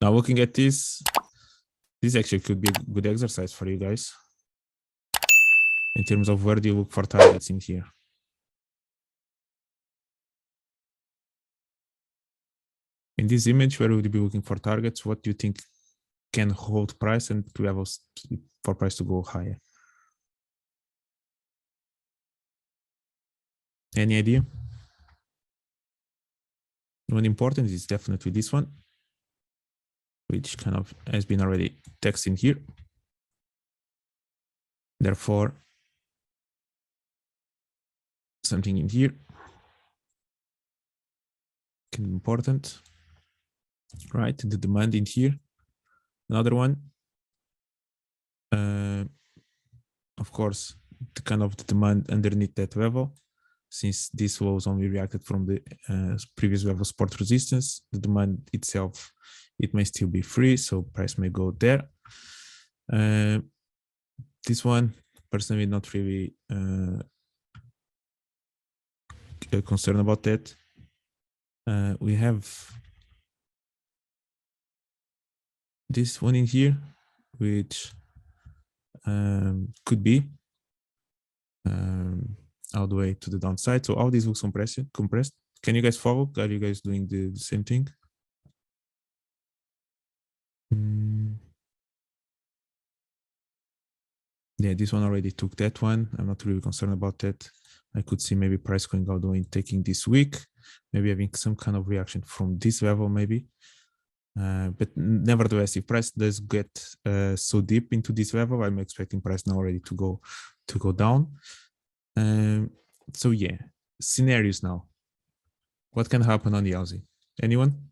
Now looking at this actually could be a good exercise for you guys in terms of where do you look for targets in here. In this image, where would you be looking for targets? What do you think can hold price and levels for price to go higher? Any idea? One important is definitely this one, which kind of has been already text in here. Therefore, something in here can be important, right? The demand in here. Another one, of course, the kind of the demand underneath that level. Since this was only reacted from the previous level support resistance, the demand itself, it may still be free, so price may go there. This one, personally, not really concerned about that. We have this one in here, which could be all the way to the downside. So all these looks compressed. Can you guys follow? Are you guys doing the same thing? Yeah, this one already took that one. I'm not really concerned about that. I could see maybe price going all the way and taking this week, maybe having some kind of reaction from this level, maybe. But nevertheless, if price does get so deep into this level, I'm expecting price now already to go down. So yeah, scenarios now. What can happen on the Aussie? Anyone?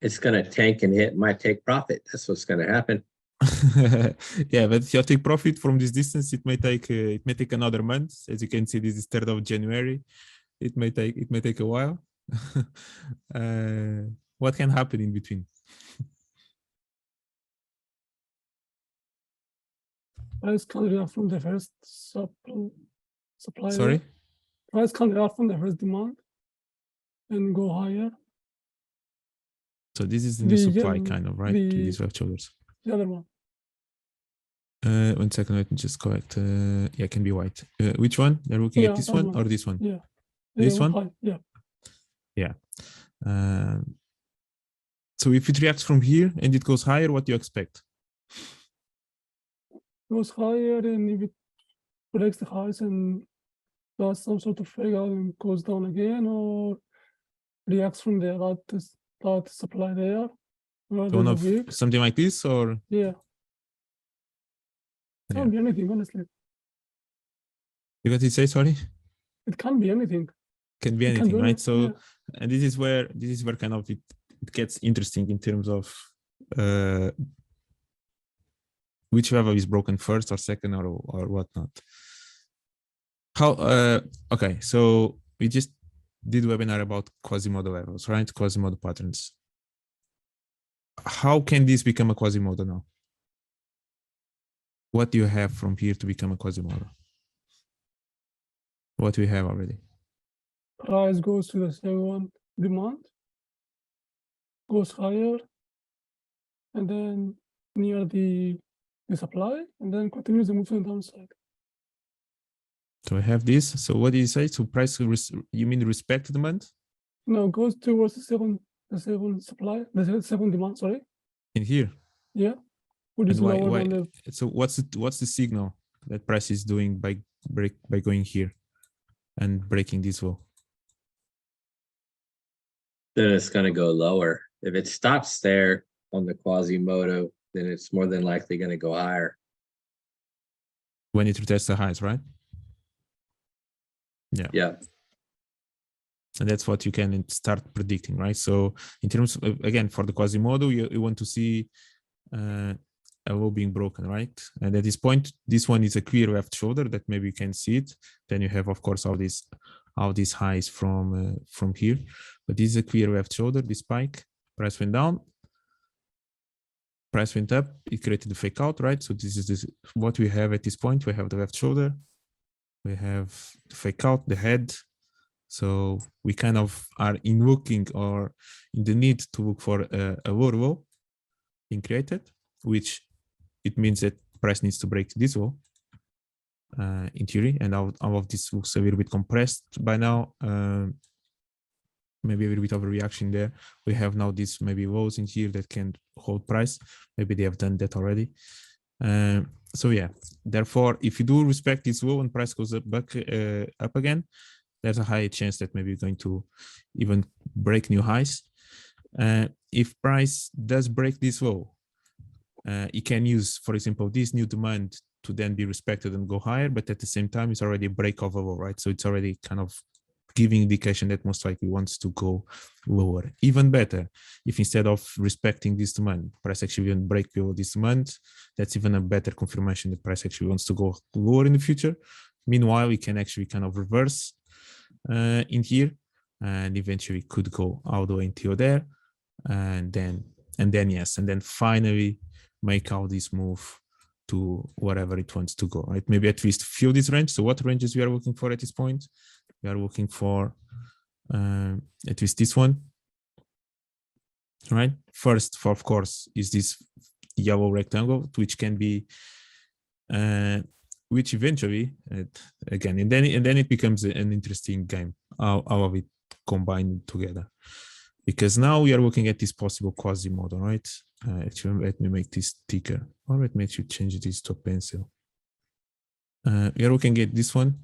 It's going to tank and hit my take profit. That's what's going to happen. Yeah, but if you take profit from this distance, it may take another month. As you can see, this is 3rd of January. It may take a while. What can happen in between? Price can react from the first supply. Sorry? Price can react from the first demand and go higher. So this is the new supply kind of, right? These left shoulders. The other one. 1 second, let me just correct. Yeah, it can be white. Which one? They're looking at this one or this one? Yeah. This one? High. Yeah. Yeah. So if it reacts from here and it goes higher, what do you expect? Goes higher, and if it breaks the highs and does some sort of fake out and goes down again, or reacts from there, that supply there. One of something like this, or yeah. It can be anything, honestly. You got to say, sorry? It can be anything. Can be anything, right? So, and this is where kind of it gets interesting in terms of which level is broken first or second or whatnot. Okay, so we just did a webinar about Quasimodo levels, right? Quasimodo patterns. How can this become a Quasimodo now? What do you have from here to become a Quasimodo? What do we have already? Price goes to the second demand, goes higher, and then near the supply, and then continues the move on the downside. So I have this. So what do you say? So price, you mean respect demand? No, goes towards the second supply, the second demand. Sorry. In here. Yeah. And why? So what's the signal that price is doing by going here and breaking this wall? Then it's going to go lower. If it stops there on the Quasimodo, then it's more than likely going to go higher. When it retests the highs, right? Yeah. Yeah. And that's what you can start predicting, right? So in terms of, again, for the Quasimodo, you want to see a low being broken, right? And at this point, this one is a clear left shoulder that maybe you can see it. Then you have, of course, all these highs from here. But this is a clear left shoulder, this spike. Price went down. Price went up. It created the fake out, right? So this is what we have at this point. We have the left shoulder. We have the fake out, the head. So we kind of are invoking or in the need to look for a lower wall being created, which it means that price needs to break this wall in theory, and all of this looks a little bit compressed by now. Maybe a little bit of a reaction there. We have now these maybe walls in here that can hold price. Maybe they have done that already. So yeah, therefore, if you do respect this wall and price goes back up again, there's a high chance that maybe you're going to even break new highs. If price does break this wall, it can use, for example, this new demand to then be respected and go higher, but at the same time, it's already a break of a wall, right? So it's already kind of giving indication that most likely wants to go lower. Even better, if instead of respecting this demand, price actually even break below this demand, that's even a better confirmation that price actually wants to go lower in the future. Meanwhile, we can actually kind of reverse in here, and eventually could go all the way until there, and then finally make all this move to whatever it wants to go, right? Maybe at least fill this range. So what ranges we are looking for at this point? We are looking for at least this one, right? First, of course, is this yellow rectangle, which can be, which eventually, again, and then it becomes an interesting game, all of it combined together. Because now we are looking at this possible quasi model, right? Actually, let me make this thicker, or let me actually change this to a pencil. We are looking at this one.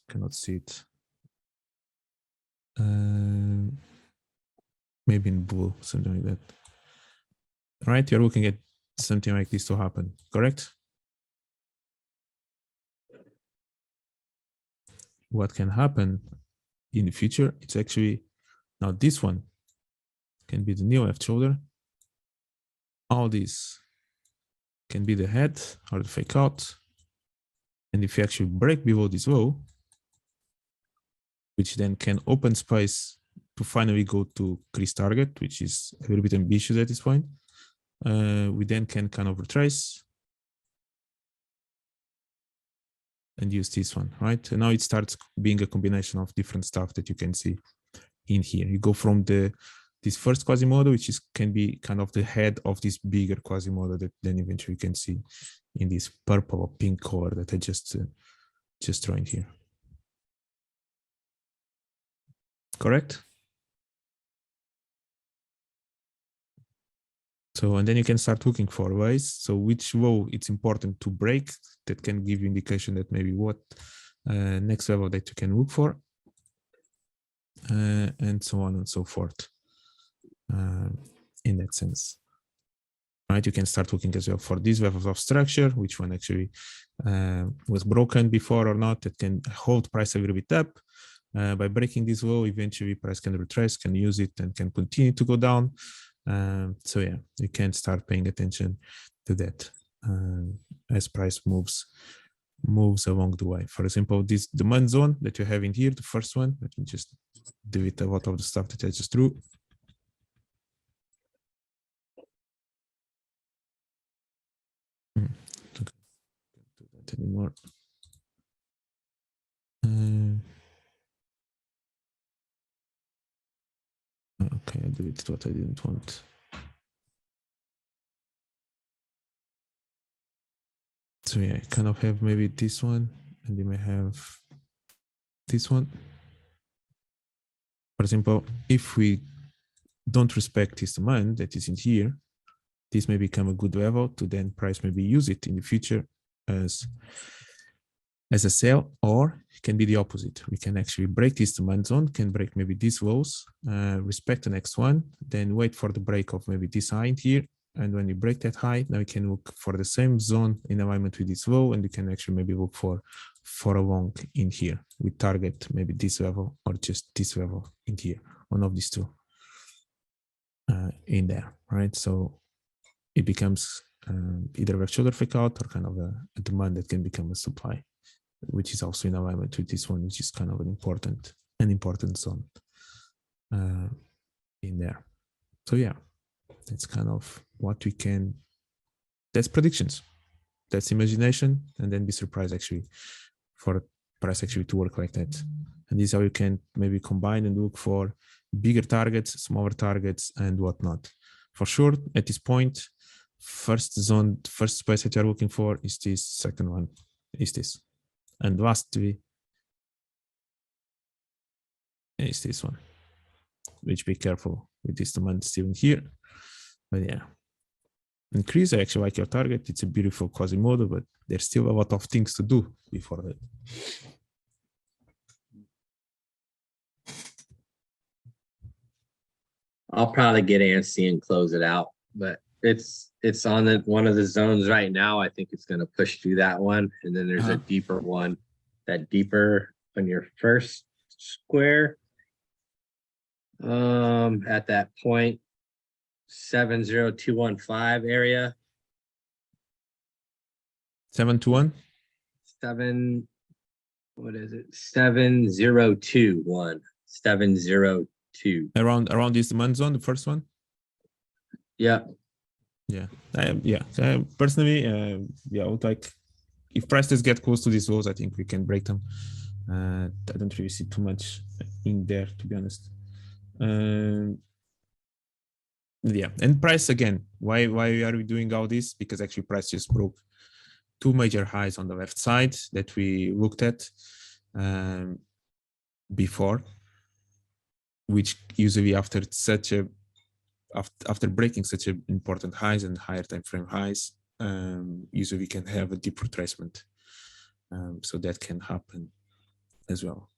Cannot see it. Maybe in blue, something like that. Right? You're looking at something like this to happen, correct? What can happen in the future? It's actually now this one can be the new left shoulder. All this can be the head or the fake out. And if you actually break below this low, which then can open space to finally go to crease target, which is a little bit ambitious at this point, we then can kind of retrace and use this one, right? And now it starts being a combination of different stuff that you can see in here. You go from this first Quasimodo, which can be kind of the head of this bigger Quasimodo that then eventually you can see in this purple or pink color that I just drawing here. Correct? So, and then you can start looking for ways. So which low it's important to break that can give you indication that maybe what next level that you can look for, and so on and so forth. In that sense, right? You can start looking as well for these levels of structure, which one actually was broken before or not, that can hold price a little bit up. By breaking this low, eventually price can retrace, can use it, and can continue to go down. So yeah, you can start paying attention to that as price moves along the way. For example, this demand zone that you have in here, the first one, let me just delete a lot of the stuff that I just drew. Don't do that anymore. Okay, I deleted what I didn't want. So yeah, I kind of have maybe this one, and you may have this one. For example, if we don't respect this demand that is in here, this may become a good level to then price maybe use it in the future as a sell, or it can be the opposite. We can actually break this demand zone, can break maybe these lows, respect the next one, then wait for the break of maybe this high in here. And when you break that high, now you can look for the same zone in alignment with this low, and you can actually maybe look for a long in here. We target maybe this level or just this level in here, one of these two in there, right? So it becomes either a shoulder fake out or kind of a demand that can become a supply, which is also in alignment with this one, which is kind of an important zone in there. So yeah, that's kind of what we can, that's predictions, that's imagination, and then be surprised actually for price actually to work like that. And this is how you can maybe combine and look for bigger targets, smaller targets, and whatnot. For sure, at this point, first zone, first space that you're looking for is this, second one is this. And lastly is this one, which be careful with this demand still here. But yeah, increase, I actually like your target. It's a beautiful Quasimodo, but there's still a lot of things to do before that. I'll probably get antsy and close it out, but it's on one of the zones right now. I think it's going to push through that one, and then there's a deeper one, that deeper on your first square. At that point, 70215 area. 721. What is it? 7021. 702. Around this demand zone, the first one. Yeah. Yeah. Personally, I would like, if prices get close to these lows, I think we can break them. I don't really see too much in there, to be honest. Yeah, and price again. Why are we doing all this? Because actually price just broke two major highs on the left side that we looked at before, which usually after breaking such an important highs and higher time frame highs, usually we can have a deep retracement. So that can happen as well.